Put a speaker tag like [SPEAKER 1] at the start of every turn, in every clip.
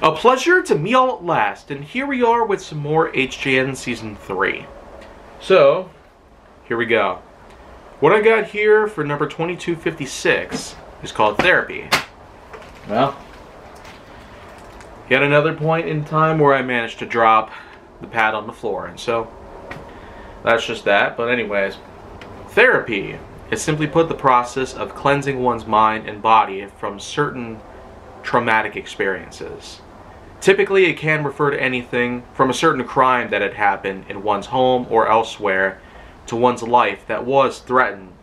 [SPEAKER 1] A pleasure to meet all at last, and here we are with some more HJN Season 3. So, here we go. What I got here for number 2256 is called Therapy. Well, yet another point in time where I managed to drop the pad on the floor, and so that's just that. But anyways, therapy is simply put the process of cleansing one's mind and body from certain traumatic experiences. Typically, it can refer to anything from a certain crime that had happened in one's home or elsewhere to one's life that was threatened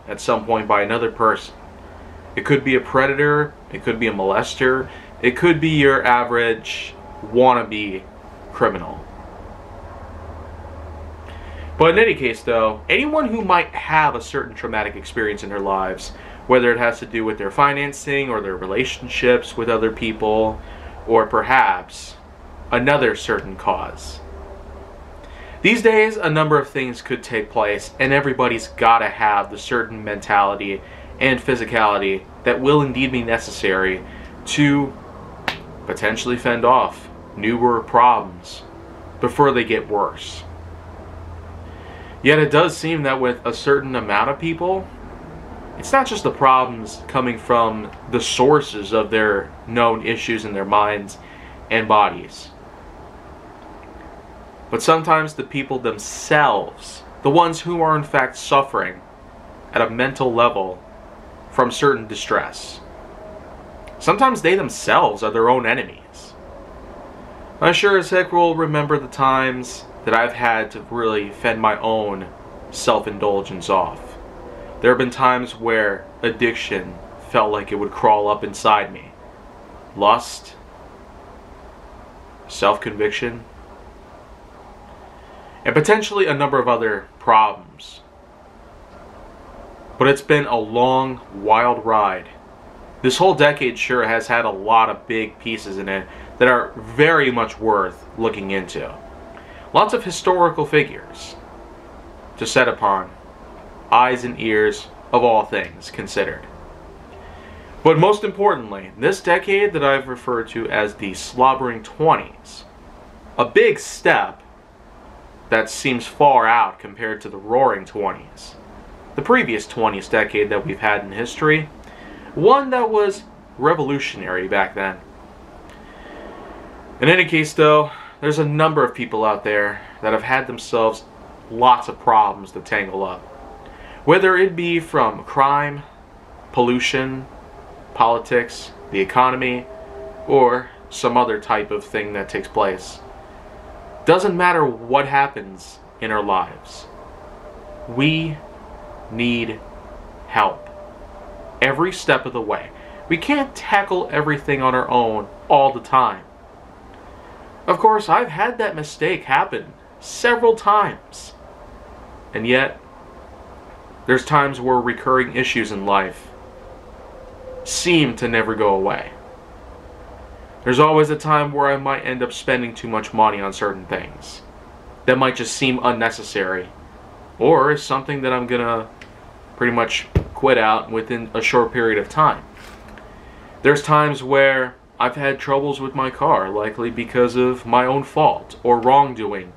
[SPEAKER 1] at some point by another person. It could be a predator, it could be a molester, it could be your average wannabe criminal. But in any case though, anyone who might have a certain traumatic experience in their lives, whether it has to do with their financing or their relationships with other people, or perhaps another certain cause. These days, a number of things could take place, and everybody's gotta have the certain mentality and physicality that will indeed be necessary to potentially fend off newer problems before they get worse. Yet it does seem that with a certain amount of people, it's not just the problems coming from the sources of their known issues in their minds and bodies, but sometimes the people themselves, the ones who are in fact suffering at a mental level from certain distress. Sometimes they themselves are their own enemies. I sure as heck will remember the times that I've had to really fend my own self-indulgence off. There have been times where addiction felt like it would crawl up inside me. Lust, self-conviction, and potentially a number of other problems. But it's been a long, wild ride. This whole decade sure has had a lot of big pieces in it that are very much worth looking into. Lots of historical figures to set upon, eyes and ears of all things considered. But most importantly, this decade that I've referred to as the slobbering 20s, a big step that seems far out compared to the roaring 20s, the previous 20th decade that we've had in history, one that was revolutionary back then. In any case though, there's a number of people out there that have had themselves lots of problems to tangle up. Whether it be from crime, pollution, politics, the economy, or some other type of thing that takes place. Doesn't matter what happens in our lives. We need help every step of the way. We can't tackle everything on our own all the time. Of course, I've had that mistake happen several times. And yet, there's times where recurring issues in life seem to never go away. There's always a time where I might end up spending too much money on certain things that might just seem unnecessary, or is something that I'm gonna pretty much quit out within a short period of time. There's times where I've had troubles with my car, likely because of my own fault or wrongdoing.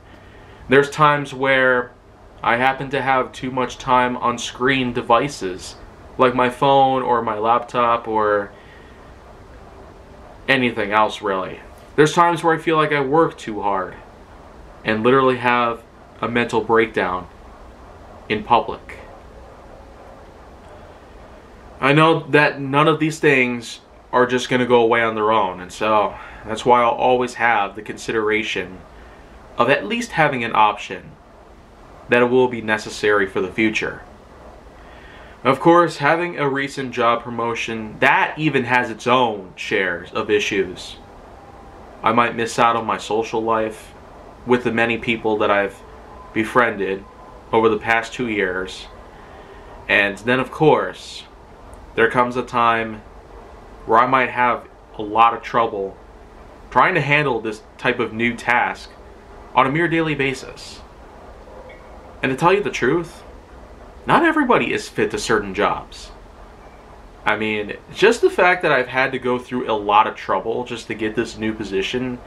[SPEAKER 1] There's times where I happen to have too much time on screen devices, like my phone or my laptop or anything else really. There's times where I feel like I work too hard and literally have a mental breakdown in public. I know that none of these things are just going to go away on their own, and so that's why I'll always have the consideration of at least having an option that it will be necessary for the future. Of course, having a recent job promotion, that even has its own shares of issues. I might miss out on my social life with the many people that I've befriended over the past 2 years. And then of course, there comes a time where I might have a lot of trouble trying to handle this type of new task on a mere daily basis. And to tell you the truth, not everybody is fit to certain jobs. I mean, just the fact that I've had to go through a lot of trouble just to get this new position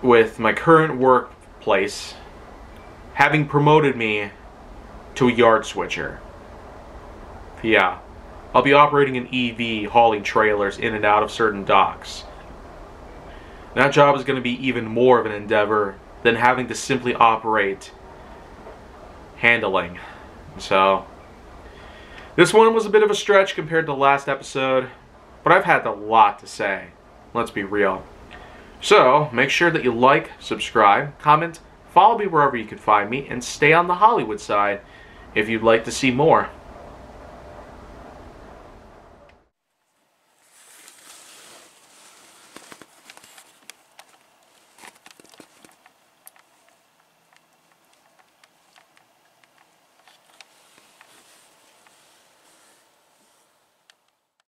[SPEAKER 1] with my current workplace having promoted me to a yard switcher. Yeah, I'll be operating an EV hauling trailers in and out of certain docks. That job is going to be even more of an endeavor than having to simply operate handling. So, this one was a bit of a stretch compared to the last episode, but I've had a lot to say. Let's be real. So, make sure that you like, subscribe, comment, follow me wherever you can find me, and stay on the Hollywood side if you'd like to see more.